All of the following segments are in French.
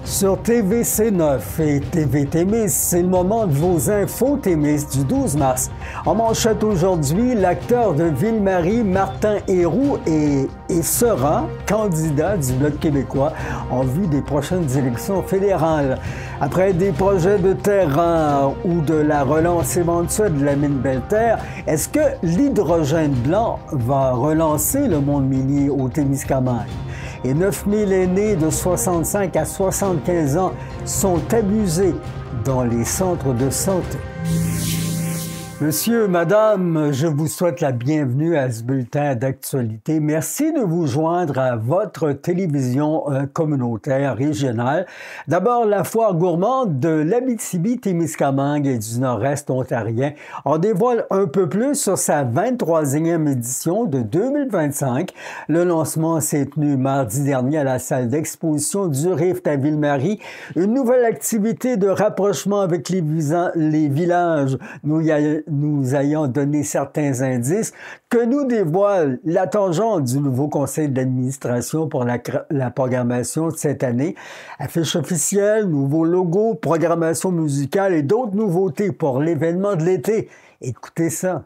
Sur TVC9 et TV Témis, c'est le moment de vos infos Témis du 12 mars. En manchette aujourd'hui, l'acteur de Ville-Marie, Martin Héroux, sera candidat du Bloc québécois en vue des prochaines élections fédérales. Après des projets de terrain ou de la relance éventuelle de la mine Belle-Terre, est-ce que l'hydrogène blanc va relancer le monde minier au Témiscamingue? Et 9000 aînés de 65 à 75 ans sont abusés dans les centres de santé. Monsieur, madame, je vous souhaite la bienvenue à ce bulletin d'actualité. Merci de vous joindre à votre télévision communautaire régionale. D'abord, la foire gourmande de l'Abitibi-Témiscamingue et du Nord-Est ontarien en dévoile un peu plus sur sa 23e édition de 2025. Le lancement s'est tenu mardi dernier à la salle d'exposition du Rift à Ville-Marie. Une nouvelle activité de rapprochement avec les villages. Nous ayons donné certains indices que nous dévoile la tangente du nouveau conseil d'administration pour la programmation de cette année. Affiche officielle, nouveau logo, programmation musicale et d'autres nouveautés pour l'événement de l'été. Écoutez ça.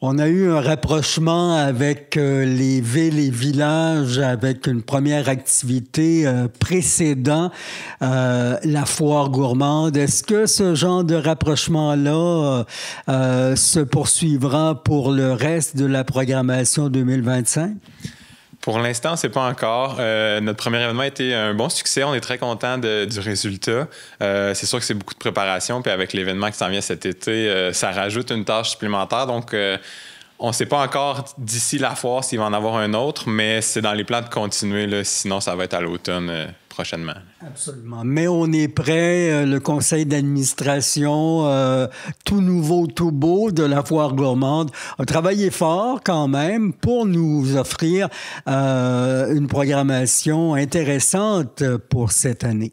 On a eu un rapprochement avec les villes et villages, avec une première activité précédant la foire gourmande. Est-ce que ce genre de rapprochement-là se poursuivra pour le reste de la programmation 2025? Pour l'instant, c'est pas encore. Notre premier événement a été un bon succès. On est très content du résultat. C'est sûr que c'est beaucoup de préparation. Puis avec l'événement qui s'en vient cet été, ça rajoute une tâche supplémentaire. Donc, on ne sait pas encore d'ici la foire s'il va en avoir un autre, mais c'est dans les plans de continuer. Là, sinon, ça va être à l'automne prochainement. Absolument. Mais on est prêt. Le conseil d'administration, tout nouveau, tout beau de la foire gourmande, a travaillé fort quand même pour nous offrir une programmation intéressante pour cette année.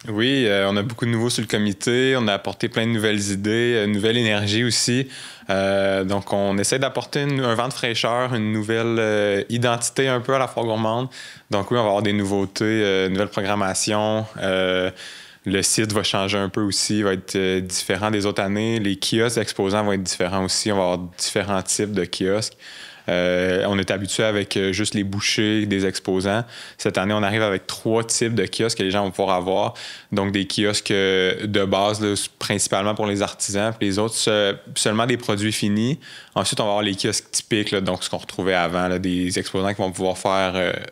Oui, on a beaucoup de nouveaux sur le comité. On a apporté plein de nouvelles idées, une nouvelle énergie aussi. Donc, on essaie d'apporter un vent de fraîcheur, une nouvelle identité un peu à la foire gourmande. Donc oui, on va avoir des nouveautés, une nouvelle programmation. Le site va changer un peu aussi, va être différent des autres années. Les kiosques exposants vont être différents aussi. On va avoir différents types de kiosques. On est habitué avec juste les bouchées des exposants. Cette année, on arrive avec 3 types de kiosques que les gens vont pouvoir avoir. Donc, des kiosques de base, là, principalement pour les artisans, puis les autres, seulement des produits finis. Ensuite, on va avoir les kiosques typiques, là, donc ce qu'on retrouvait avant, là, des exposants qui vont pouvoir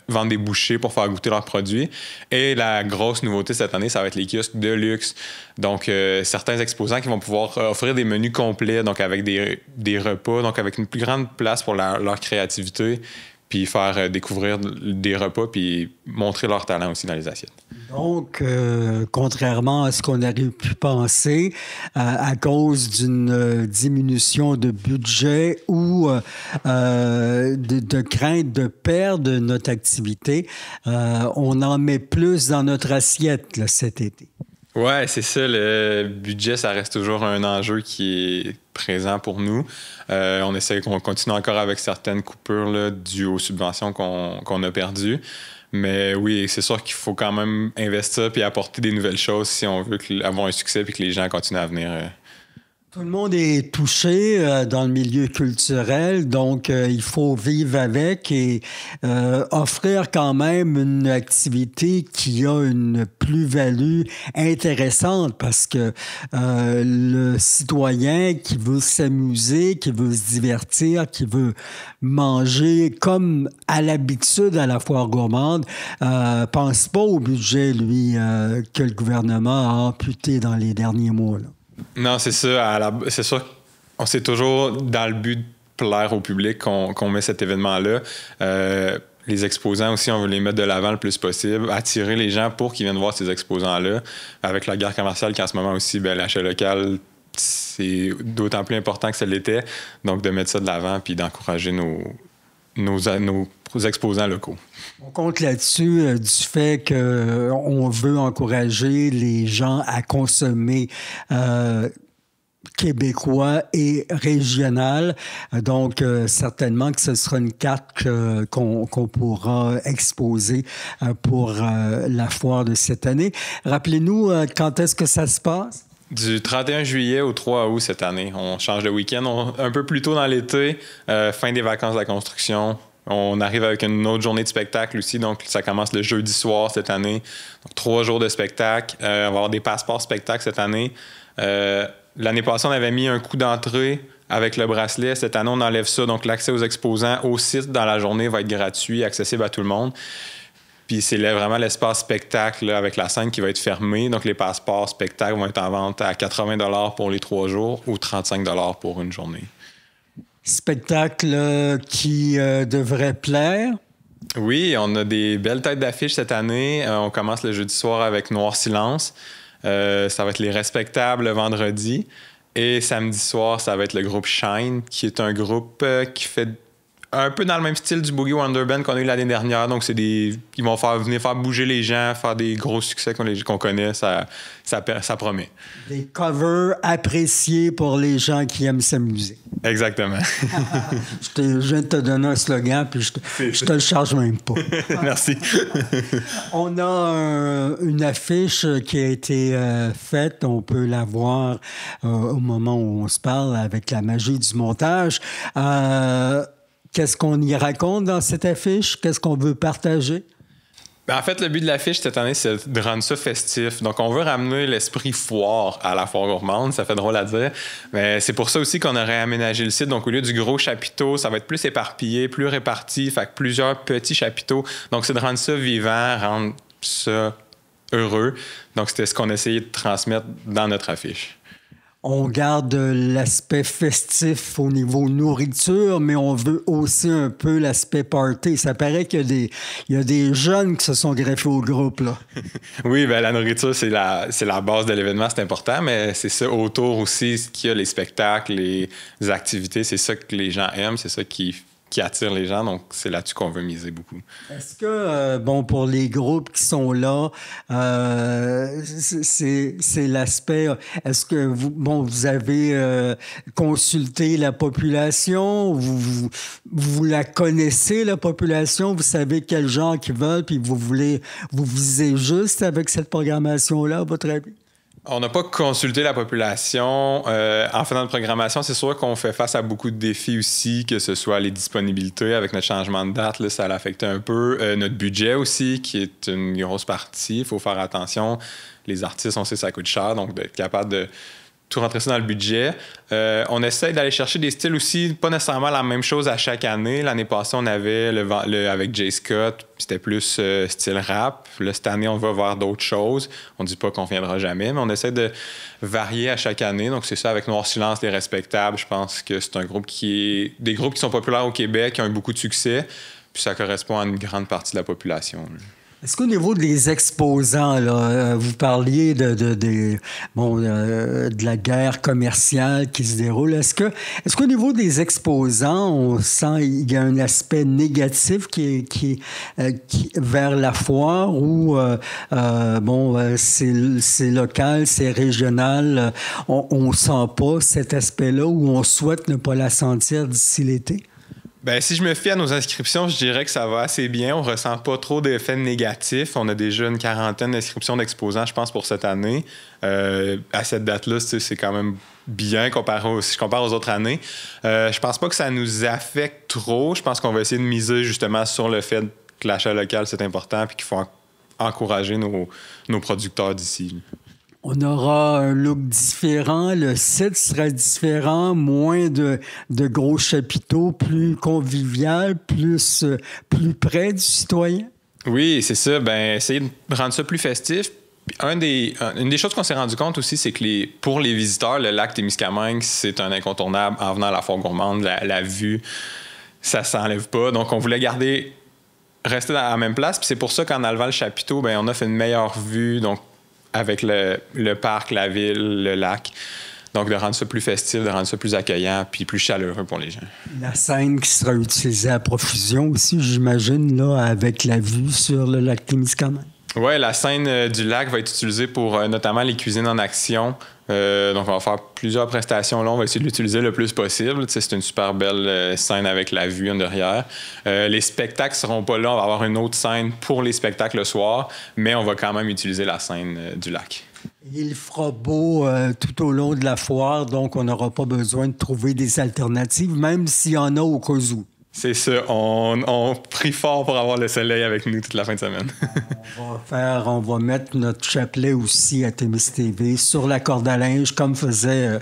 vendre des bouchées pour faire goûter leurs produits. Et la grosse nouveauté cette année, ça va être les kiosques de luxe. Donc, certains exposants qui vont pouvoir offrir des menus complets, donc avec des repas, donc avec une plus grande place pour leur créativité, puis faire découvrir des repas, puis montrer leur talent aussi dans les assiettes. Donc, contrairement à ce qu'on aurait pu penser, à cause d'une diminution de budget ou de crainte de perdre notre activité, on en met plus dans notre assiette là, cet été. Ouais, c'est ça. Le budget, ça reste toujours un enjeu qui est présent pour nous. On continue encore avec certaines coupures là, dues aux subventions qu'on a perdues. Mais oui, c'est sûr qu'il faut quand même investir puis apporter des nouvelles choses si on veut avoir un succès et que les gens continuent à venir. Tout le monde est touché dans le milieu culturel, donc il faut vivre avec et offrir quand même une activité qui a une plus-value intéressante parce que le citoyen qui veut s'amuser, qui veut se divertir, qui veut manger comme à l'habitude à la foire gourmande, pense pas au budget, lui, que le gouvernement a amputé dans les derniers mois, là. Non, c'est ça. C'est sûr qu'on sait toujours dans le but de plaire au public qu'on met cet événement-là. Les exposants aussi, on veut les mettre de l'avant le plus possible, attirer les gens pour qu'ils viennent voir ces exposants-là. Avec la guerre commerciale qu'en ce moment aussi, l'achat local, c'est d'autant plus important que ça l'était. Donc, de mettre ça de l'avant puis d'encourager nos exposants locaux. On compte là-dessus du fait qu'on veut encourager les gens à consommer québécois et régional. Donc, certainement que ce sera une carte qu'on pourra exposer pour la foire de cette année. Rappelez-nous, quand est-ce que ça se passe? Du 31 juillet au 3 août cette année. On change de week-end un peu plus tôt dans l'été, fin des vacances de la construction. On arrive avec une autre journée de spectacle aussi, donc ça commence le jeudi soir cette année. Donc 3 jours de spectacle. On va avoir des passeports spectacles cette année. L'année passée, on avait mis un coût d'entrée avec le bracelet. Cette année, on enlève ça. Donc l'accès aux exposants au site dans la journée va être gratuit, accessible à tout le monde. Puis c'est vraiment l'espace spectacle là, avec la scène qui va être fermée. Donc les passeports spectacles vont être en vente à 80 $ pour les 3 jours ou 35 $ pour une journée. Spectacle qui devrait plaire. Oui, on a des belles têtes d'affiche cette année. On commence le jeudi soir avec Noir Silence. Ça va être les Respectables le vendredi. Et samedi soir, ça va être le groupe Shine, qui est un groupe qui fait un peu dans le même style du Boogie Wonder Band qu'on a eu l'année dernière. Donc, ils vont venir faire bouger les gens, faire des gros succès qu'on connaît. Ça promet. Des covers appréciés pour les gens qui aiment s'amuser. Exactement. Je viens de te donner un slogan, puis je te le charge même pas. Merci. On a une affiche qui a été faite. On peut la voir au moment où on se parle avec la magie du montage. Qu'est-ce qu'on y raconte dans cette affiche? Qu'est-ce qu'on veut partager? En fait, le but de l'affiche cette année, c'est de rendre ça festif. Donc, on veut ramener l'esprit foire à la foire gourmande. Ça fait drôle à dire. Mais c'est pour ça aussi qu'on a réaménagé le site. Donc, au lieu du gros chapiteau, ça va être plus éparpillé, plus réparti. Fait que plusieurs petits chapiteaux. Donc, c'est de rendre ça vivant, rendre ça heureux. Donc, c'était ce qu'on essayait de transmettre dans notre affiche. On garde l'aspect festif au niveau nourriture, mais on veut aussi un peu l'aspect party. Ça paraît qu'il y a des jeunes qui se sont greffés au groupe, là. Oui, bien, la nourriture, c'est la base de l'événement, c'est important, mais c'est ça autour aussi, qu'il y a les spectacles, les activités, c'est ça que les gens aiment, c'est ça qui attire les gens, donc c'est là-dessus qu'on veut miser beaucoup. Est-ce que, pour les groupes qui sont là, c'est l'aspect... Est-ce que vous avez consulté la population? Vous la connaissez, la population? Vous savez quel genre qu'ils veulent, puis vous visez juste avec cette programmation-là, à votre avis? On n'a pas consulté la population. En faisant notre programmation, c'est sûr qu'on fait face à beaucoup de défis aussi, que ce soit les disponibilités avec notre changement de date, là, ça l'affecte un peu. Notre budget aussi, qui est une grosse partie. Il faut faire attention. Les artistes, on sait que ça coûte cher, donc d'être capable de tout rentrer ça dans le budget. On essaie d'aller chercher des styles aussi, pas nécessairement la même chose à chaque année. L'année passée, on avait avec Jay Scott, c'était plus style rap. Là, cette année, on va voir d'autres choses. On dit pas qu'on viendra jamais, mais on essaie de varier à chaque année. Donc, c'est ça avec Noir Silence, Les Respectables. Je pense que c'est un groupe des groupes qui sont populaires au Québec, qui ont eu beaucoup de succès. Puis ça correspond à une grande partie de la population. Là. Est-ce qu'au niveau des exposants, là, vous parliez de la guerre commerciale qui se déroule, est-ce qu'au niveau des exposants, on sent qu'il y a un aspect négatif qui vers la foire ou c'est local, c'est régional, on sent pas cet aspect-là ou on souhaite ne pas la sentir d'ici l'été? Bien, si je me fie à nos inscriptions, je dirais que ça va assez bien. On ne ressent pas trop d'effets négatifs. On a déjà une quarantaine d'inscriptions d'exposants, je pense, pour cette année. À cette date-là, c'est quand même bien si je compare aux autres années. Je pense pas que ça nous affecte trop. Je pense qu'on va essayer de miser justement sur le fait que l'achat local, c'est important et qu'il faut encourager nos producteurs d'ici. On aura un look différent, le site sera différent, moins de gros chapiteaux, plus convivial, plus près du citoyen. Oui, c'est ça. Ben, essayer de rendre ça plus festif. Puis une des choses qu'on s'est rendu compte aussi, c'est que pour les visiteurs, le lac Témiscamingue, c'est un incontournable en venant à la foire gourmande. La vue, ça s'enlève pas. Donc, on voulait rester à la même place. Puis c'est pour ça qu'en enlevant le chapiteau, ben, on offre une meilleure vue. Donc, avec le parc, la ville, le lac. Donc, de rendre ça plus festif, de rendre ça plus accueillant puis plus chaleureux pour les gens. La scène qui sera utilisée à profusion aussi, j'imagine, là, avec la vue sur le lac Témiscamingue. Ouais, la scène du lac va être utilisée pour notamment les cuisines en action. Donc, on va faire plusieurs prestations là. On va essayer de l'utiliser le plus possible. Tu sais, c'est une super belle scène avec la vue en derrière. Les spectacles seront pas là. On va avoir une autre scène pour les spectacles le soir, mais on va quand même utiliser la scène du lac. Il fera beau tout au long de la foire, donc on n'aura pas besoin de trouver des alternatives, même s'il y en a au cas où. C'est ça. On prie fort pour avoir le soleil avec nous toute la fin de semaine. On va mettre notre chapelet aussi à Témis-TV sur la corde à linge, comme faisaient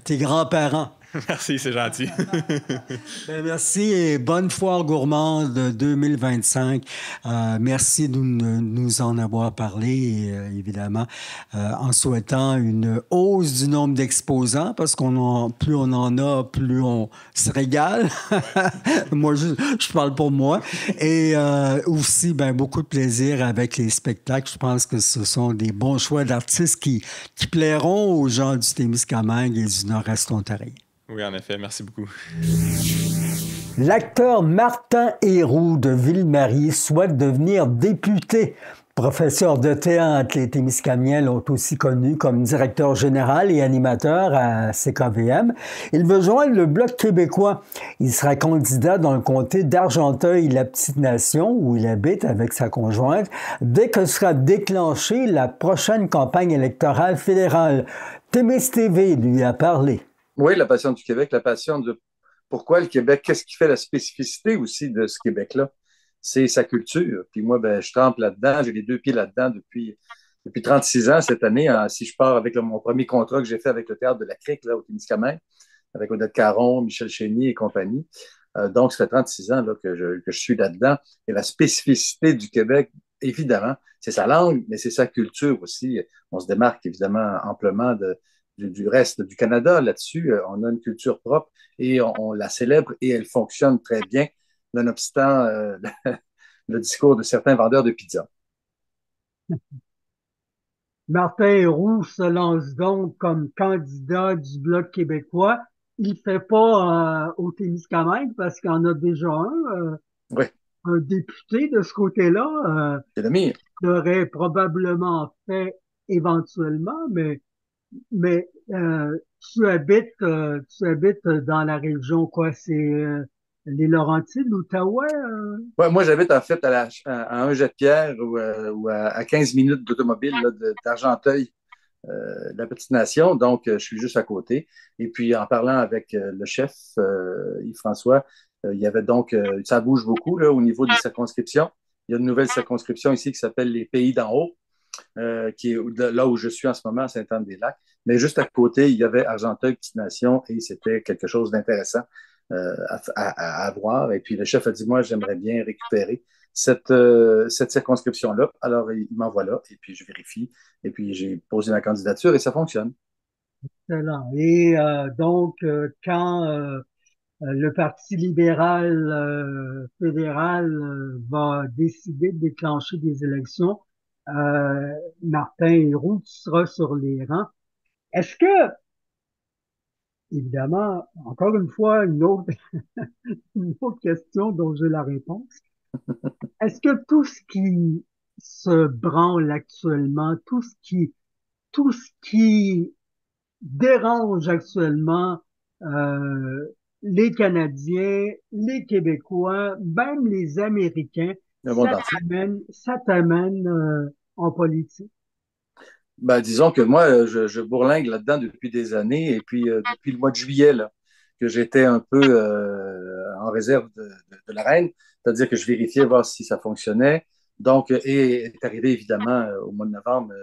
tes grands-parents. Merci, c'est gentil. Ben, merci et bonne foire gourmande 2025. Merci de nous en avoir parlé, et, évidemment, en souhaitant une hausse du nombre d'exposants, parce plus on en a, plus on se régale. Moi, je parle pour moi. Et aussi, ben, beaucoup de plaisir avec les spectacles. Je pense que ce sont des bons choix d'artistes qui plairont aux gens du Témiscamingue et du Nord-Est ontarien. Oui, en effet, merci beaucoup. L'acteur Martin Héroux de Ville-Marie souhaite devenir député. Professeur de théâtre, les Témiscamiens l'ont aussi connu comme directeur général et animateur à CKVM. Il veut joindre le Bloc québécois. Il sera candidat dans le comté d'Argenteuil-la-Petite-Nation, où il habite avec sa conjointe, dès que sera déclenchée la prochaine campagne électorale fédérale. Témis TV lui a parlé. Oui, la passion du Québec, la passion de pourquoi le Québec, qu'est-ce qui fait la spécificité aussi de ce Québec-là? C'est sa culture. Puis moi, ben, je trempe là-dedans, j'ai les deux pieds là-dedans depuis 36 ans cette année. Si je pars avec mon premier contrat que j'ai fait avec le Théâtre de la Crique, là, au Témiscamingue, avec Odette Caron, Michel Chénier et compagnie. Donc, ça fait 36 ans là, que je suis là-dedans. Et la spécificité du Québec, évidemment, c'est sa langue, mais c'est sa culture aussi. On se démarque évidemment amplement du reste du Canada là-dessus. On a une culture propre et on la célèbre et elle fonctionne très bien, nonobstant le discours de certains vendeurs de pizza. Martin Héroux se lance donc comme candidat du Bloc québécois. Il ne fait pas au Témiscamingue parce qu'il y en a déjà Oui, un député de ce côté-là. c'est le mien. Il l'aurait probablement fait éventuellement, mais tu habites dans la région, quoi? C'est les Laurentides, l'Outaouais? Ouais, moi, j'habite en fait à un jet de pierre ou à 15 minutes d'automobile là, d'Argenteuil, la petite nation. Donc, je suis juste à côté. Et puis, en parlant avec le chef, Yves-François, il y avait donc, ça bouge beaucoup là, au niveau des circonscriptions. Il y a une nouvelle circonscription ici qui s'appelle les Pays d'en haut, qui est là où je suis en ce moment, à Sainte-Anne-des-Lacs. Mais juste à côté, il y avait Argenteuil, Petite Nation, et c'était quelque chose d'intéressant à voir. Et puis le chef a dit, moi, j'aimerais bien récupérer cette circonscription-là. Alors, il m'envoie là, et puis je vérifie, et puis j'ai posé ma candidature, et ça fonctionne. Excellent. Et donc, quand le Parti libéral fédéral va décider de déclencher des élections, Martin Héroux, tu seras sur les rangs. Est-ce que, évidemment, encore une fois, une autre question dont j'ai la réponse, est-ce que tout ce qui se branle actuellement, tout ce qui dérange actuellement euh, les Canadiens, les Québécois, même les Américains, Le monde entier. ça t'amène en politique. Ben, disons que moi, je bourlingue là-dedans depuis des années, et puis depuis le mois de juillet, là, que j'étais un peu en réserve de la reine, c'est-à-dire que je vérifiais voir si ça fonctionnait. Donc, et est arrivé évidemment au mois de novembre,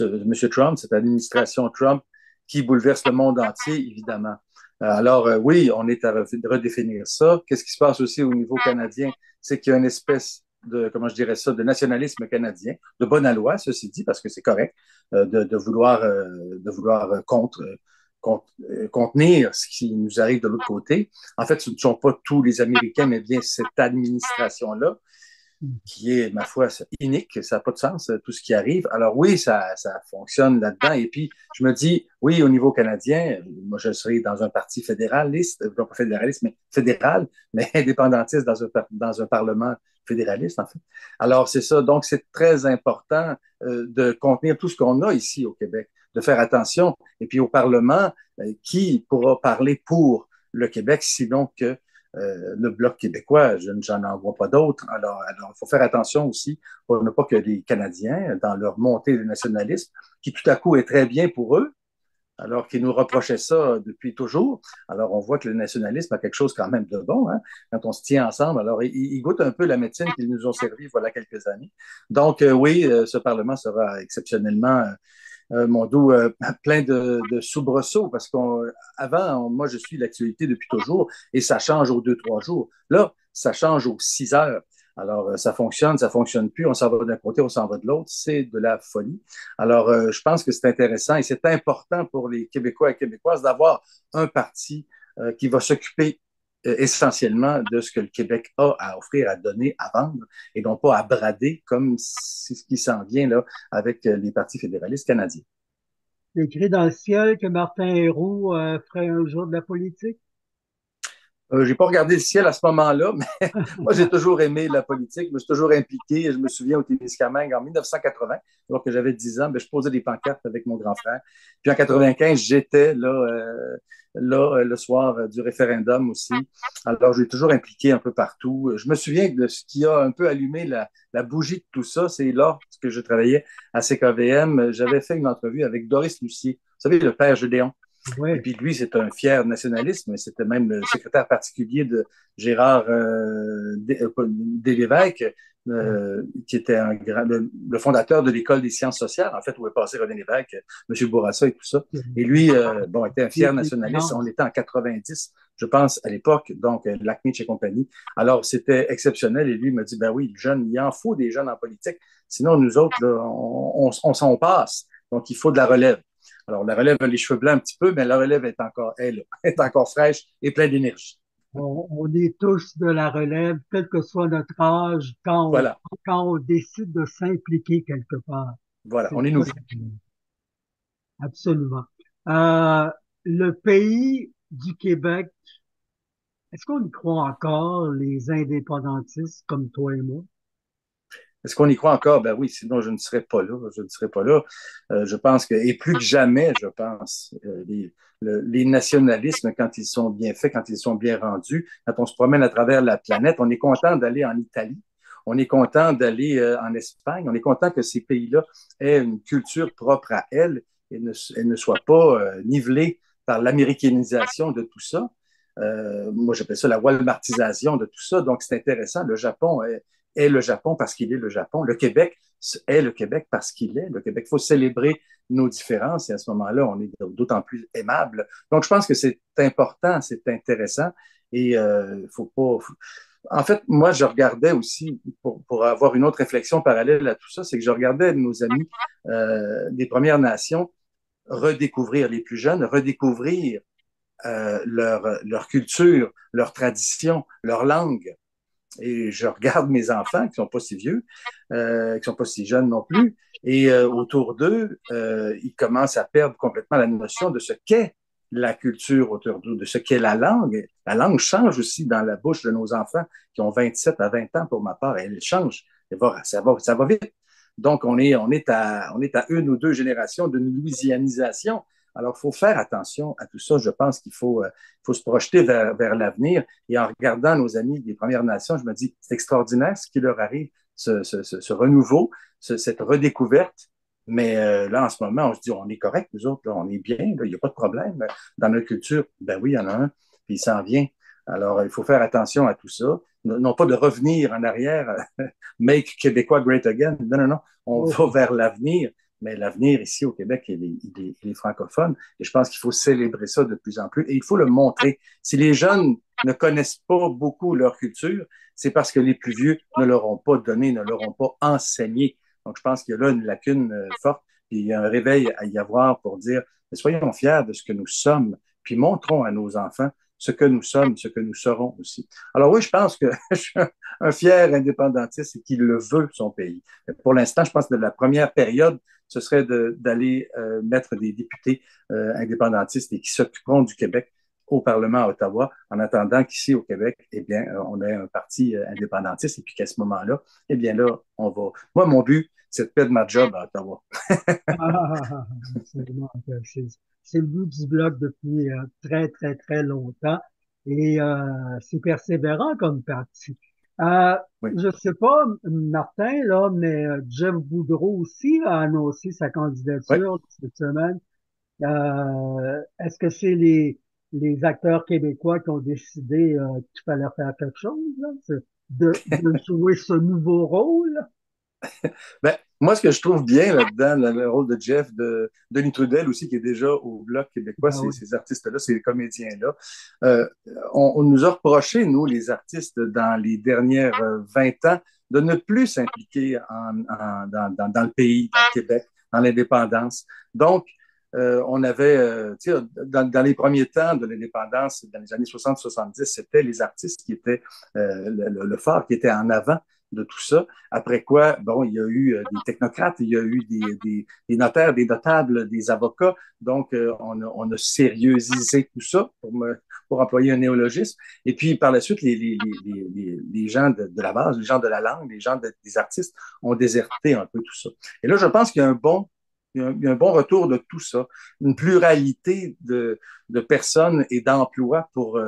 M. Trump, cette administration Trump qui bouleverse le monde entier, évidemment. Alors, oui, on est à redéfinir ça. Qu'est-ce qui se passe aussi au niveau canadien? C'est qu'il y a une espèce de, comment je dirais ça, de nationalisme canadien, de bonne loi, ceci dit, parce que c'est correct, de vouloir contenir ce qui nous arrive de l'autre côté. En fait, ce ne sont pas tous les Américains, mais bien cette administration-là. qui est, ma foi, inique, ça n'a pas de sens, tout ce qui arrive. Alors oui, ça fonctionne là-dedans. Et puis, je me dis, oui, au niveau canadien, moi, je serai dans un parti fédéraliste, non pas fédéraliste, mais fédéral, mais indépendantiste dans un parlement fédéraliste, en fait. Alors, c'est ça. Donc, c'est très important de contenir tout ce qu'on a ici au Québec, de faire attention. Et puis, au Parlement, qui pourra parler pour le Québec, sinon que le Bloc québécois, j'en vois pas d'autres. Alors, il faut faire attention aussi pour ne pas que les Canadiens, dans leur montée de nationalisme, qui tout à coup est très bien pour eux, alors qu'ils nous reprochaient ça depuis toujours. Alors, on voit que le nationalisme a quelque chose quand même de bon, hein, quand on se tient ensemble. Alors, ils goûtent un peu la médecine qu'ils nous ont servi voilà quelques années. Donc, oui, ce Parlement sera exceptionnellement mon dos plein de soubresauts parce qu'avant, moi, je suis l'actualité depuis toujours et ça change aux 2, 3 jours. Là, ça change aux 6 heures. Alors, ça fonctionne plus, on s'en va d'un côté, on s'en va de l'autre, c'est de la folie. Alors, je pense que c'est intéressant et c'est important pour les Québécois et Québécoises d'avoir un parti qui va s'occuper essentiellement de ce que le Québec a à offrir, à donner, à vendre, et non pas à brader comme c'est ce qui s'en vient là avec les partis fédéralistes canadiens. C'est écrit dans le ciel que Martin Héroux ferait un jour de la politique. J'ai pas regardé le ciel à ce moment-là, mais moi, j'ai toujours aimé la politique, je me suis toujours impliqué. Je me souviens au Témiscamingue en 1980, alors que j'avais 10 ans, ben, je posais des pancartes avec mon grand frère. Puis en 95, j'étais là le soir du référendum aussi. Alors, j'ai toujours impliqué un peu partout. Je me souviens de ce qui a un peu allumé la bougie de tout ça. C'est lorsque je travaillais à CKVM, j'avais fait une entrevue avec Doris Lucier. Vous savez, le père Gédéon. Et Oui. puis lui, c'est un fier nationaliste, mais c'était même le secrétaire particulier de Gérard Delévesque, qui était le fondateur de l'École des sciences sociales, en fait, où est passé René Lévesque, M. Bourassa et tout ça. Et lui, bon, était un fier nationaliste. On était en 90, je pense, à l'époque, donc Lackmitch et compagnie. Alors, c'était exceptionnel. Et lui me dit, ben oui, le jeune, il en faut des jeunes en politique. Sinon, nous autres, là, on s'en passe. Donc, il faut de la relève. Alors, la relève a les cheveux blancs un petit peu, mais la relève est encore, elle, est encore fraîche et pleine d'énergie. On est tous de la relève, quel que soit notre âge, Voilà, quand on décide de s'impliquer quelque part. voilà, C'est on est ça, nouveau. absolument. Euh, le pays du Québec, est-ce qu'on y croit encore, les indépendantistes comme toi et moi? Est-ce qu'on y croit encore? Ben oui, sinon je ne serais pas là. Je ne serais pas là. Je pense que, et plus que jamais, je pense, les nationalismes, quand ils sont bien faits, quand ils sont bien rendus, quand on se promène à travers la planète, on est content d'aller en Italie, on est content d'aller en Espagne, on est content que ces pays-là aient une culture propre à elles et ne soient pas nivelés par l'américanisation de tout ça. Moi, j'appelle ça la walmartisation de tout ça. Donc, c'est intéressant. Le Japon est le Japon parce qu'il est le Japon. Le Québec est le Québec parce qu'il est le Québec. Il faut célébrer nos différences et à ce moment-là, on est d'autant plus aimable. Donc, je pense que c'est important, c'est intéressant et faut pas. En fait, moi, je regardais aussi, pour avoir une autre réflexion parallèle à tout ça, c'est que je regardais nos amis des Premières Nations redécouvrir, les plus jeunes, redécouvrir leur culture, leur tradition, leur langue. Et je regarde mes enfants qui sont pas si vieux, qui sont pas si jeunes non plus, et autour d'eux, ils commencent à perdre complètement la notion de ce qu'est la culture autour d'eux, de ce qu'est la langue. La langue change aussi dans la bouche de nos enfants qui ont 27 à 20 ans pour ma part, elle change. Ça va vite. Donc, on est à une ou deux générations d'une louisianisation. Alors, il faut faire attention à tout ça. Je pense qu'il faut se projeter vers l'avenir. Et en regardant nos amis des Premières Nations, je me dis, c'est extraordinaire ce qui leur arrive, ce renouveau, cette redécouverte. Mais là, en ce moment, on se dit, on est correct, nous autres, là, on est bien, là, il n'y a pas de problème. Dans notre culture, ben oui, il y en a un, puis il s'en vient. Alors, il faut faire attention à tout ça. Non pas de revenir en arrière, make Québécois great again. Non, non, non. On Oh, va vers l'avenir. Mais l'avenir ici au Québec, il est francophone. Et je pense qu'il faut célébrer ça de plus en plus. Et il faut le montrer. Si les jeunes ne connaissent pas beaucoup leur culture, c'est parce que les plus vieux ne leur ont pas donné, ne leur ont pas enseigné. Donc, je pense qu'il y a là une lacune forte. Puis il y a un réveil à y avoir pour dire, soyons fiers de ce que nous sommes, puis montrons à nos enfants ce que nous sommes, ce que nous serons aussi. Alors oui, je pense que je suis un fier indépendantiste et qui le veut, son pays. Pour l'instant, je pense que la première période, ce serait d'aller mettre des députés indépendantistes et qui s'occuperont du Québec au Parlement à Ottawa, en attendant qu'ici au Québec, eh bien, on ait un parti indépendantiste et puis qu'à ce moment-là, eh bien là, on va. Moi, mon but, c'est de perdre ma job à Ottawa. Absolument. C'est le but du Bloc depuis très, très, très longtemps et c'est persévérant comme parti. Euh, Oui. je sais pas, Martin, là, mais Jeff Boudreau aussi a annoncé sa Oui. candidature cette semaine. Est-ce que c'est les acteurs québécois qui ont décidé qu'il fallait faire quelque chose, là, de jouer ce nouveau rôle? Ben, moi, ce que je trouve bien là-dedans, dans le rôle de Jeff, de Denis Trudel aussi, qui est déjà au Bloc québécois, Ah oui. ces artistes-là, ces comédiens-là, euh, on nous a reproché, nous, les artistes, dans les dernières 20 ans, de ne plus s'impliquer dans le pays, dans le Québec, dans l'indépendance. Donc, on avait, dans les premiers temps de l'indépendance, dans les années 60-70, c'était les artistes qui étaient le phare, qui était en avant de tout ça. Après quoi, bon, il y a eu des technocrates, il y a eu des notaires, des notables, des avocats. Donc, on a sérieuxisé tout ça, pour employer un néologisme. Et puis, par la suite, les gens de la base, les gens de la langue, les gens des artistes ont déserté un peu tout ça. Et là, je pense qu'il y a il y a un bon retour de tout ça, une pluralité de personnes et d'emplois pour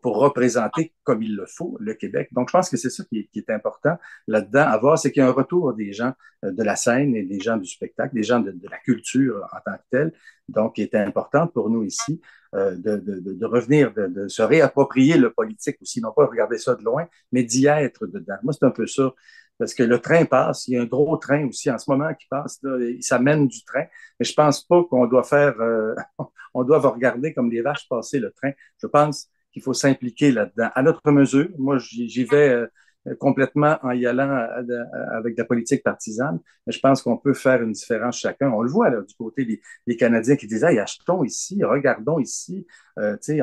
représenter comme il le faut le Québec. Donc, je pense que c'est ça qui est important là-dedans à voir, c'est qu'il y a un retour des gens de la scène et des gens du spectacle, des gens de la culture en tant que telle, donc qui est important pour nous ici de revenir, de se réapproprier le politique aussi, non pas regarder ça de loin, mais d'y être dedans. Moi, c'est un peu ça. Parce que le train passe, il y a un gros train aussi en ce moment qui passe, là, ça mène du train, mais je pense pas qu'on doit faire, on doit regarder comme les vaches passer le train. Je pense qu'il faut s'impliquer là-dedans. À notre mesure, moi, j'y vais complètement en y allant avec de la politique partisane, mais je pense qu'on peut faire une différence chacun. On le voit là, du côté des Canadiens qui disent, hey, achetons ici, regardons ici,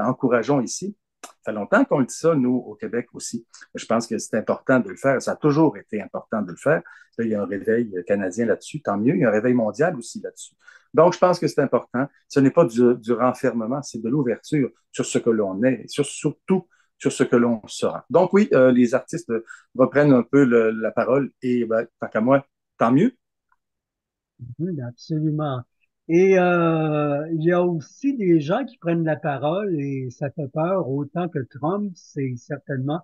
encourageons ici. Ça fait longtemps qu'on le dit ça, nous, au Québec aussi. Je pense que c'est important de le faire. Ça a toujours été important de le faire. Là, il y a un réveil canadien là-dessus, tant mieux. Il y a un réveil mondial aussi là-dessus. Donc, je pense que c'est important. Ce n'est pas du renfermement, c'est de l'ouverture sur ce que l'on est, surtout sur ce que l'on sera. Donc, oui, les artistes reprennent un peu la parole et, ben, tant qu'à moi, tant mieux. Oui, absolument. Et il y a aussi des gens qui prennent la parole et ça fait peur autant que Trump, c'est certainement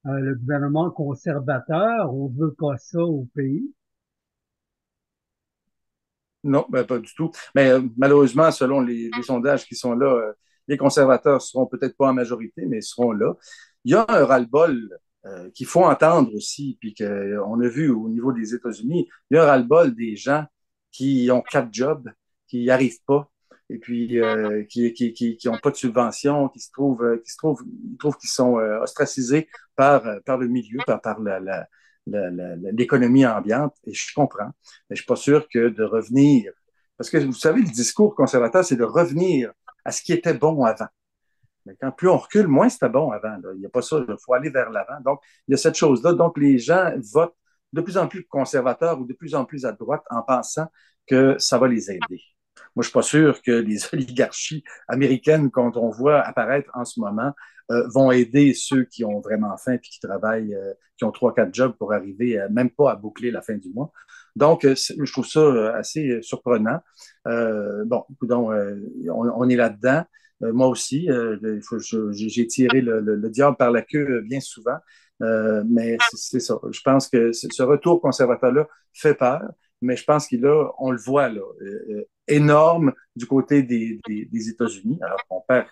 le gouvernement conservateur. On veut pas ça au pays. Non, ben, pas du tout. Mais malheureusement, selon les sondages qui sont là, les conservateurs seront peut-être pas en majorité, mais seront là. Il y a un ras-le-bol qu'il faut entendre aussi, puis qu'on a vu au niveau des États-Unis, il y a un ras-le-bol des gens qui ont 4 jobs, qui n'y arrivent pas, et puis qui ont pas de subvention, ils trouvent qu'ils sont ostracisés par le milieu, par l'économie ambiante, et je comprends. Mais je suis pas sûr que de revenir, parce que vous savez, le discours conservateur, c'est de revenir à ce qui était bon avant. Mais quand plus on recule, moins c'était bon avant. Là. Il n'y a pas ça, il faut aller vers l'avant. Donc, il y a cette chose-là. Donc, les gens votent de plus en plus conservateurs ou de plus en plus à droite en pensant que ça va les aider. Moi, je suis pas sûr que les oligarchies américaines qu'on voit apparaître en ce moment vont aider ceux qui ont vraiment faim et qui travaillent, qui ont 3, 4 jobs pour arriver même pas à boucler la fin du mois. Donc, je trouve ça assez surprenant. Bon, donc, on est là-dedans. Moi aussi, j'ai tiré le diable par la queue bien souvent, mais c'est ça. Je pense que ce retour conservateur-là fait peur, mais je pense qu'il a, on le voit là, énorme du côté des États-Unis. Alors qu'on perd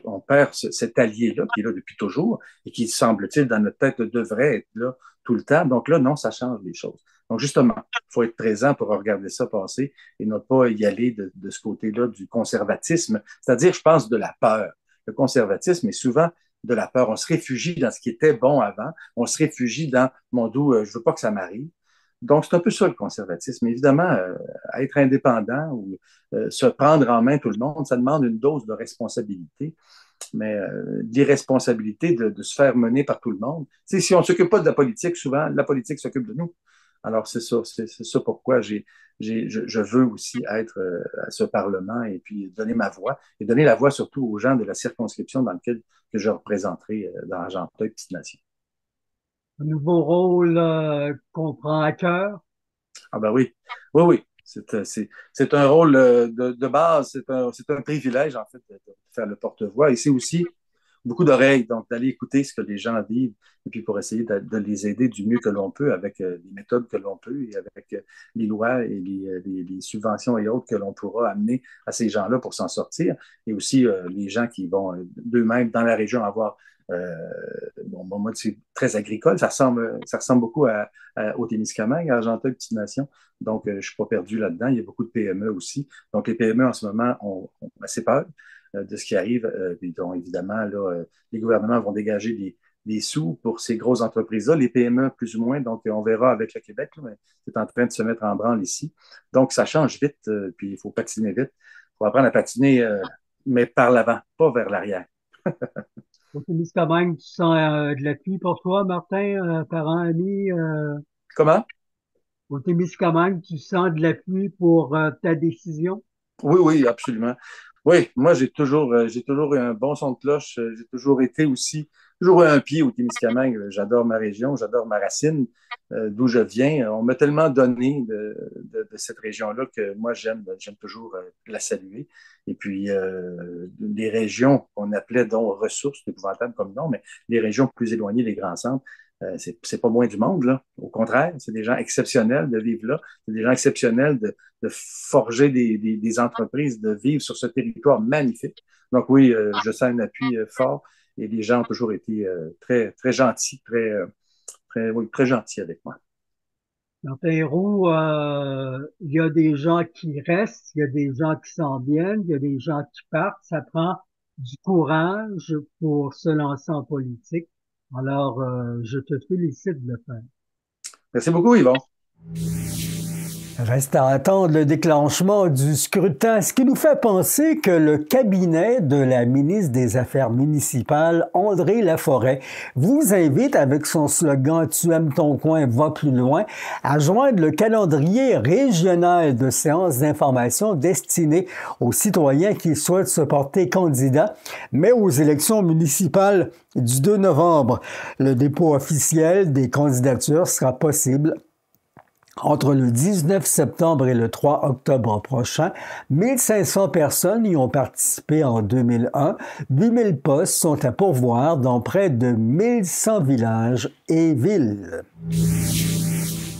on perd cet allié-là qui est là depuis toujours et qui, semble-t-il, dans notre tête, devrait être là tout le temps. Donc là, non, ça change les choses. Donc justement, il faut être présent pour regarder ça passer et ne pas y aller de ce côté-là du conservatisme, c'est-à-dire, je pense, de la peur. Le conservatisme est souvent de la peur. On se réfugie dans ce qui était bon avant. On se réfugie dans mon dos, je veux pas que ça m'arrive. Donc, c'est un peu ça le conservatisme. Évidemment, être indépendant ou se prendre en main tout le monde, ça demande une dose de responsabilité. d'irresponsabilité de se faire mener par tout le monde. Tu sais, si on ne s'occupe pas de la politique, souvent, la politique s'occupe de nous. Alors, c'est ça pourquoi je veux aussi être à ce Parlement et puis donner ma voix et donner la voix surtout aux gens de la circonscription dans laquelle que je représenterai dans Argenteuil, Petite Nation. Un nouveau rôle qu'on prend à cœur? Ah ben oui, oui, oui. C'est un rôle de base, c'est un privilège en fait de faire le porte-voix et c'est aussi beaucoup d'oreilles, donc d'aller écouter ce que les gens vivent et puis pour essayer de les aider du mieux que l'on peut avec les méthodes que l'on peut et avec les lois et les subventions et autres que l'on pourra amener à ces gens-là pour s'en sortir et aussi les gens qui vont d'eux-mêmes dans la région avoir bon, moi, c'est très agricole. Ça ressemble beaucoup au Témiscamingue, à Argenteuil, Petite Nation. Donc, je ne suis pas perdu là-dedans. Il y a beaucoup de PME aussi. Donc, les PME, en ce moment, ont assez peur de ce qui arrive. Donc, évidemment, là, les gouvernements vont dégager des sous pour ces grosses entreprises-là. Les PME, plus ou moins. Donc, on verra avec le Québec, là, mais c'est en train de se mettre en branle ici. Donc, ça change vite. Puis, il faut patiner vite. Il faut apprendre à patiner, mais par l'avant, pas vers l'arrière. Au Témiscamingue, tu sens de l'appui pour toi, Martin, parents, amis? Comment? Au Témiscamingue, tu sens de l'appui pour ta décision? Oui, oui, absolument. Oui, moi, j'ai toujours eu un bon son de cloche. J'ai toujours été aussi, toujours eu un pied au Témiscamingue. J'adore ma région, j'adore ma racine, d'où je viens. On m'a tellement donné de cette région-là que moi, j'aime toujours la saluer. Et puis, les régions qu'on appelait donc ressources, c'est épouvantable comme nom, mais les régions plus éloignées des grands centres, c'est pas moins du monde, là. Au contraire, c'est des gens exceptionnels de vivre là. C'est des gens exceptionnels de forger des entreprises, de vivre sur ce territoire magnifique. Donc oui, je sens un appui fort et les gens ont toujours été très, très gentils, oui, très gentils avec moi. Dans Pérou, il y a des gens qui restent, il y a des gens qui s'en viennent, il y a des gens qui partent. Ça prend du courage pour se lancer en politique. Alors, je te félicite de le faire. Merci beaucoup, Yvon. Reste à attendre le déclenchement du scrutin, ce qui nous fait penser que le cabinet de la ministre des Affaires municipales, André Laforêt, vous invite avec son slogan « Tu aimes ton coin, va plus loin » à joindre le calendrier régional de séances d'information destiné aux citoyens qui souhaitent se porter candidat, mais aux élections municipales du 2 novembre. Le dépôt officiel des candidatures sera possible entre le 19 septembre et le 3 octobre prochain. 1500 personnes y ont participé en 2001. 8000 postes sont à pourvoir dans près de 1100 villages et villes.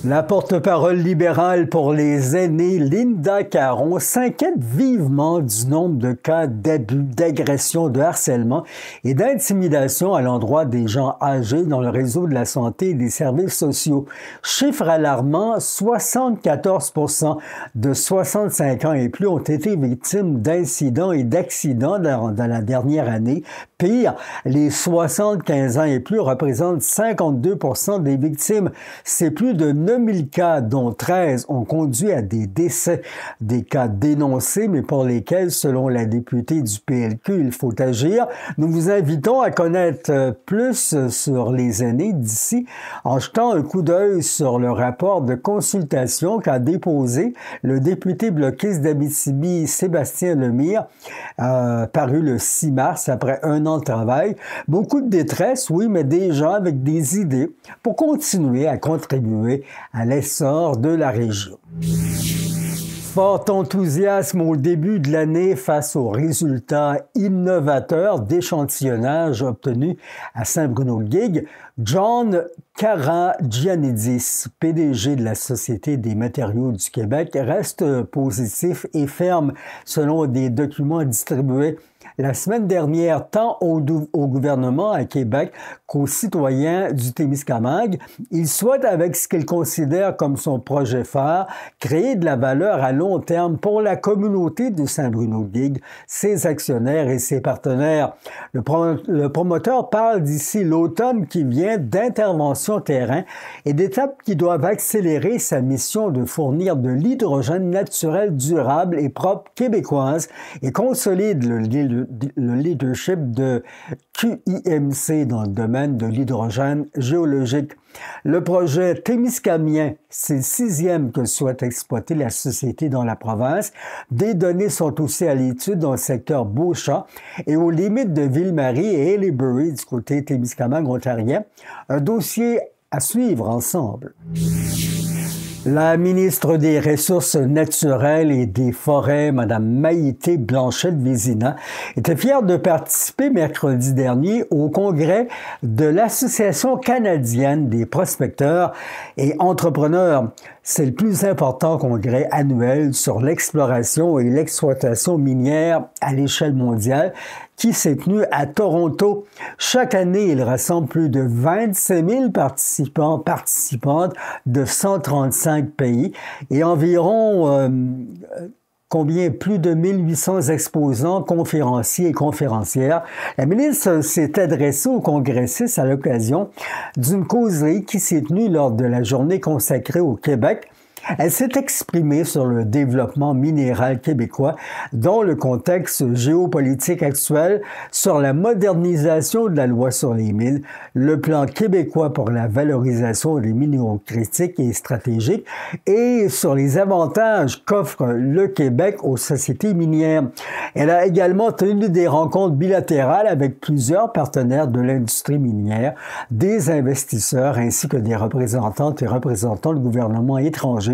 La porte-parole libérale pour les aînés, Linda Caron, s'inquiète vivement du nombre de cas d'abus, d'agression, de harcèlement et d'intimidation à l'endroit des gens âgés dans le réseau de la santé et des services sociaux. Chiffre alarmant, 74% de 65 ans et plus ont été victimes d'incidents et d'accidents dans la dernière année. Pire, les 75 ans et plus représentent 52% des victimes. C'est plus de 9000 cas, dont 13 ont conduit à des décès. Des cas dénoncés, mais pour lesquels, selon la députée du PLQ, il faut agir. Nous vous invitons à connaître plus sur les aînés d'ici en jetant un coup d'œil sur le rapport de consultation qu'a déposé le député bloquiste d'Abitibi, Sébastien Lemire, paru le 6 mars après un an de travail. Beaucoup de détresse, oui, mais des gens avec des idées pour continuer à contribuer à l'essor de la région. Fort enthousiasme au début de l'année face aux résultats innovateurs d'échantillonnage obtenus à Saint-Bruno-de-Guigue. John Karagianidis, PDG de la Société des matériaux du Québec, reste positif et ferme selon des documents distribués la semaine dernière tant au gouvernement à Québec qu'aux citoyens du Témiscamingue. Il souhaite, avec ce qu'il considère comme son projet phare, créer de la valeur à long terme pour la communauté de Saint-Bruno-de-Guigue, ses actionnaires et ses partenaires. Le promoteur parle d'ici l'automne qui vient d'intervention terrain et d'étapes qui doivent accélérer sa mission de fournir de l'hydrogène naturel durable et propre québécoise et consolide le leadership de QIMC dans le domaine de l'hydrogène géologique. Le projet Témiscamien, c'est le 6e que souhaite exploiter la société dans la province. Des données sont aussi à l'étude dans le secteur Beauchamp et aux limites de Ville-Marie et Haileybury du côté Témiscamingue ontarien. Un dossier à suivre ensemble. La ministre des Ressources naturelles et des Forêts, Mme Maïté Blanchette-Vézina, était fière de participer mercredi dernier au congrès de l'Association canadienne des prospecteurs et entrepreneurs. C'est le plus important congrès annuel sur l'exploration et l'exploitation minière à l'échelle mondiale qui s'est tenu à Toronto. Chaque année, il rassemble plus de 27 000 participantes de 135 pays et environ plus de 1800 exposants, conférenciers et conférencières. La ministre s'est adressée aux congressistes à l'occasion d'une causerie qui s'est tenue lors de la journée consacrée au Québec. Elle s'est exprimée sur le développement minéral québécois dans le contexte géopolitique actuel, sur la modernisation de la loi sur les mines, le plan québécois pour la valorisation des minéraux critiques et stratégiques et sur les avantages qu'offre le Québec aux sociétés minières. Elle a également tenu des rencontres bilatérales avec plusieurs partenaires de l'industrie minière, des investisseurs ainsi que des représentantes et représentants de gouvernements étrangers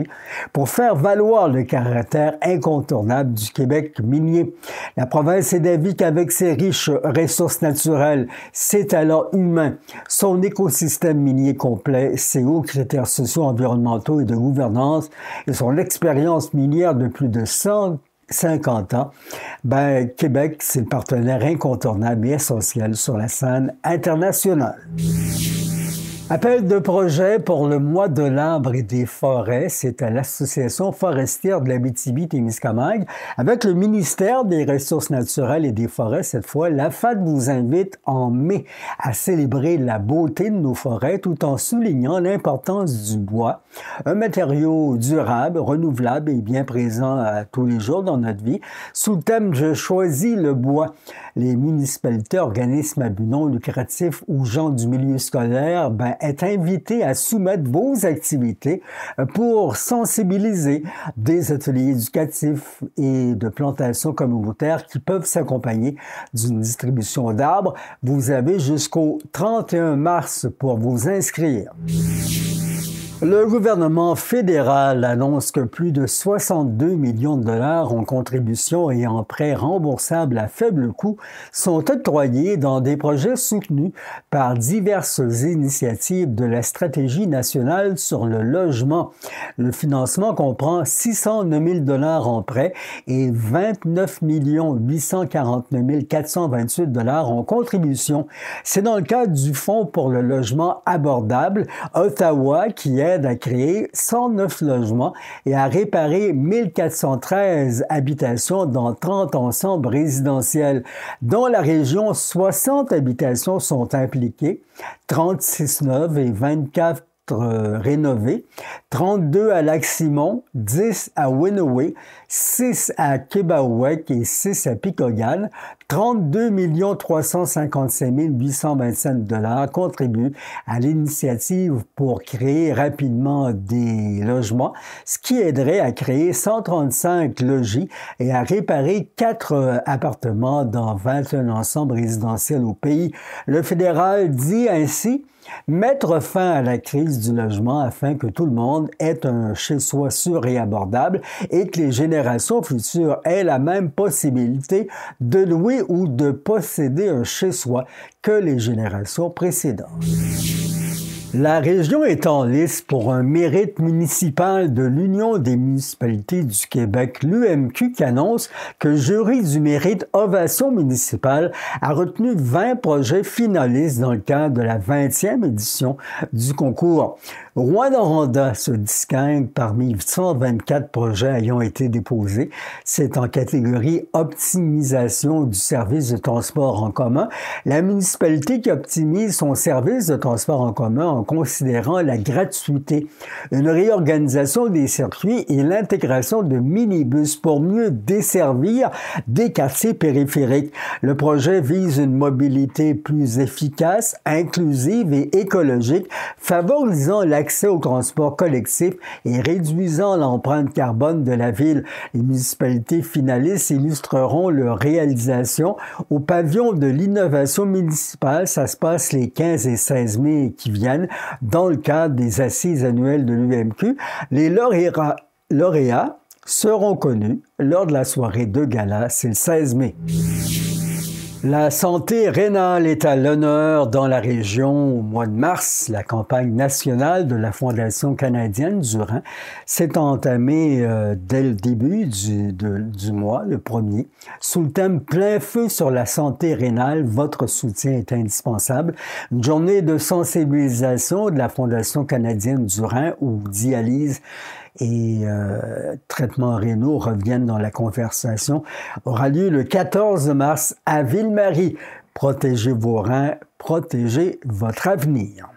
pour faire valoir le caractère incontournable du Québec minier. La province est d'avis qu'avec ses riches ressources naturelles, ses talents humains, son écosystème minier complet, ses hauts critères sociaux, environnementaux et de gouvernance et son expérience minière de plus de 150 ans, Québec, c'est le partenaire incontournable et essentiel sur la scène internationale. Appel de projet pour le mois de l'arbre et des forêts, c'est à l'Association forestière de l'Abitibi-Témiscamingue. Avec le ministère des Ressources naturelles et des forêts, cette fois, la FAD vous invite en mai à célébrer la beauté de nos forêts tout en soulignant l'importance du bois, un matériau durable, renouvelable et bien présent à tous les jours dans notre vie. Sous le thème « Je choisis le bois », les municipalités, organismes à but non lucratif ou gens du milieu scolaire, est invité à soumettre vos activités pour sensibiliser des ateliers éducatifs et de plantation communautaire qui peuvent s'accompagner d'une distribution d'arbres. Vous avez jusqu'au 31 mars pour vous inscrire. Le gouvernement fédéral annonce que plus de 62 millions de dollars en contributions et en prêts remboursables à faible coût sont octroyés dans des projets soutenus par diverses initiatives de la Stratégie nationale sur le logement. Le financement comprend 609 000 dollars en prêts et 29 849 428 dollars en contributions. C'est dans le cadre du Fonds pour le logement abordable, Ottawa, qui aide à créer 109 logements et à réparer 1413 habitations dans 30 ensembles résidentiels. Dans la région, 60 habitations sont impliquées, 36 neuves et 24 rénovées, 32 à Lac-Simon, 10 à Winoway, 6 à Kebawek et 6 à Picogan. 32 355 825 dollars contribuent à l'initiative pour créer rapidement des logements, ce qui aiderait à créer 135 logis et à réparer 4 appartements dans 21 ensembles résidentiels au pays. Le fédéral dit ainsi mettre fin à la crise du logement afin que tout le monde ait un chez-soi sûr et abordable et que les générations futures aient la même possibilité de louer ou de posséder un chez-soi que les générations précédentes. La région est en lice pour un mérite municipal de l'Union des municipalités du Québec, l'UMQ, qui annonce que le jury du mérite Ovation municipale a retenu 20 projets finalistes dans le cadre de la 20e édition du concours. Rwanda se distingue parmi 124 projets ayant été déposés. C'est en catégorie optimisation du service de transport en commun. La municipalité qui optimise son service de transport en commun en considérant la gratuité, une réorganisation des circuits et l'intégration de minibus pour mieux desservir des quartiers périphériques. Le projet vise une mobilité plus efficace, inclusive et écologique, favorisant l'accès au transport collectif et réduisant l'empreinte carbone de la ville. Les municipalités finalistes illustreront leur réalisation au pavillon de l'innovation municipale. Ça se passe les 15 et 16 mai qui viennent dans le cadre des assises annuelles de l'UMQ. Les lauréats seront connus lors de la soirée de gala, c'est le 16 mai. La santé rénale est à l'honneur dans la région au mois de mars. La campagne nationale de la Fondation canadienne du rein s'est entamée dès le début du mois, le 1er, sous le thème « Plein feu sur la santé rénale, votre soutien est indispensable ». Une journée de sensibilisation de la Fondation canadienne du rein où dialyse et traitements rénaux reviennent dans la conversation, aura lieu le 14 mars à Ville-Marie. Protégez vos reins, protégez votre avenir.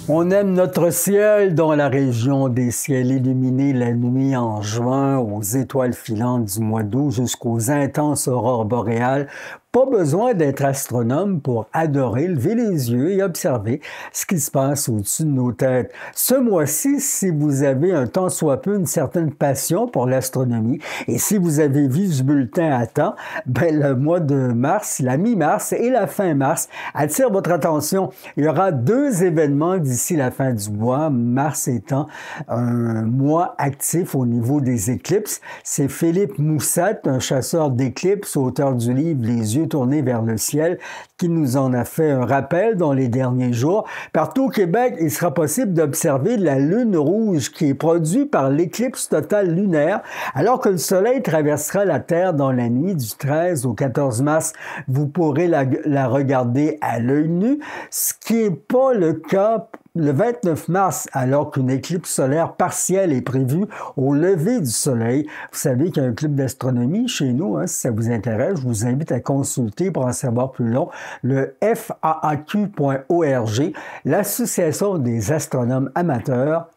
On aime notre ciel dans la région des ciels illuminés la nuit en juin, aux étoiles filantes du mois d'août jusqu'aux intenses aurores boréales. Pas besoin d'être astronome pour adorer, lever les yeux et observer ce qui se passe au-dessus de nos têtes. Ce mois-ci, si vous avez un tant soit peu une certaine passion pour l'astronomie et si vous avez vu ce bulletin à temps, le mois de mars, la mi-mars et la fin mars attirent votre attention. Il y aura 2 événements d'ici la fin du mois, mars étant un mois actif au niveau des éclipses. C'est Philippe Moussat, un chasseur d'éclipses, auteur du livre Les yeux tournés vers le ciel, qui nous en a fait un rappel dans les derniers jours. Partout au Québec, il sera possible d'observer la lune rouge qui est produite par l'éclipse totale lunaire, alors que le soleil traversera la Terre dans la nuit du 13 au 14 mars. Vous pourrez la regarder à l'œil nu, ce qui n'est pas le cas le 29 mars, alors qu'une éclipse solaire partielle est prévue au lever du soleil. Vous savez qu'il y a un club d'astronomie chez nous, si ça vous intéresse, je vous invite à consulter pour en savoir plus long, le faaq.org, l'Association des astronomes amateurs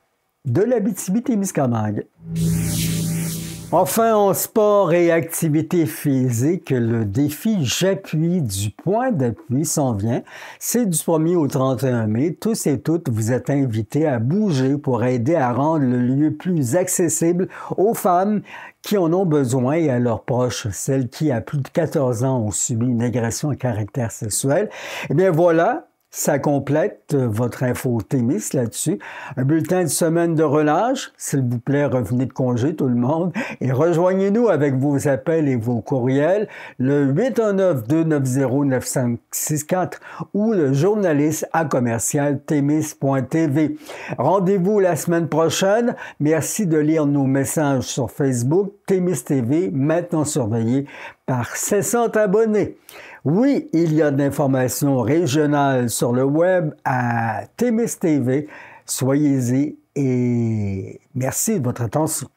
de l'Abitibi-Témiscamingue. Enfin, en sport et activité physique, le défi J'appuie du point d'appui s'en vient. C'est du 1er au 31 mai. Tous et toutes, vous êtes invités à bouger pour aider à rendre le lieu plus accessible aux femmes qui en ont besoin et à leurs proches, celles qui, à plus de 14 ans, ont subi une agression à caractère sexuel. Eh bien voilà, ça complète votre info Témis là-dessus. Un bulletin de semaine de relâche. S'il vous plaît, revenez de congé tout le monde et rejoignez-nous avec vos appels et vos courriels, le 819-290-9564 ou le journaliste à commercial témis.tv. Rendez-vous la semaine prochaine. Merci de lire nos messages sur Facebook. Témis TV, maintenant surveillé par 700 abonnés. Oui, il y a de l'information régionale sur le web à Témis TV. Soyez-y et merci de votre attention.